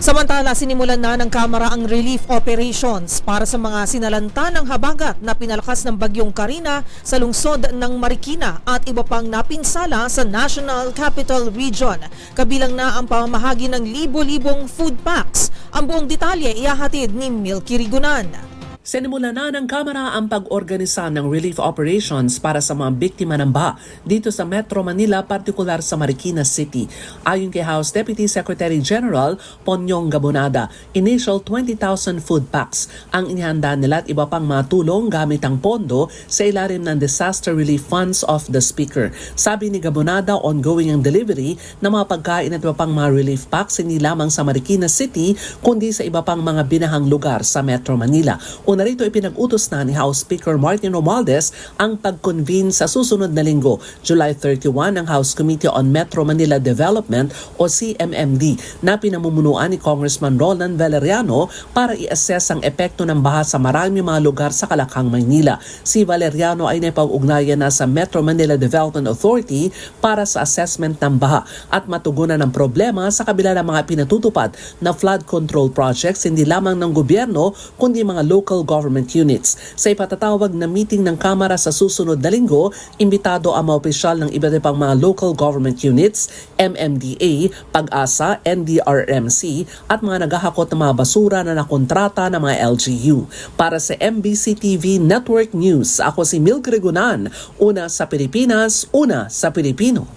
Samantala, sinimulan na ng Kamara ang relief operations para sa mga sinalanta ng habagat na pinalakas ng bagyong Karina sa lungsod ng Marikina at iba pang napinsala sa National Capital Region. Kabilang na ang pamamahagi ng libo-libong food packs. Ang buong detalye ihahatid ni Milky Rigunan. Sinimula na ng Kamara ang pag-organisa ng relief operations para sa mga biktima ng baha dito sa Metro Manila, partikular sa Marikina City. Ayon kay House Deputy Secretary General Ponyong Gabonada, initial 20,000 food packs ang inihanda nila at iba pang matulong gamit ang pondo sa ilalim ng Disaster Relief Funds of the Speaker. Sabi ni Gabonada, ongoing ang delivery ng mga pagkain at iba pang mga relief packs hindi lamang sa Marikina City kundi sa iba pang mga binahang lugar sa Metro Manila. Narito ipinag-utos na ni House Speaker Martin Romualdez ang pag-convene sa susunod na linggo, July 31, ng House Committee on Metro Manila Development o CMMD na pinamumunuan ni Congressman Roland Valeriano para i-assess ang epekto ng baha sa maraming mga lugar sa Kalakang, Maynila. Si Valeriano ay naipag-ugnayan na sa Metro Manila Development Authority para sa assessment ng baha at matugunan ng problema sa kabila ng mga pinatutupad na flood control projects hindi lamang ng gobyerno kundi mga local government units. Sa ipatatawag na meeting ng Kamara sa susunod na linggo, imbitado ang mga opisyal ng iba't ibang mga local government units, MMDA, Pag-asa, NDRMC at mga naghahakot ng mga basura na nakontrata ng mga LGU. Para sa MBC TV Network News, ako si Milky Rigunan, una sa Pilipinas, una sa Pilipino.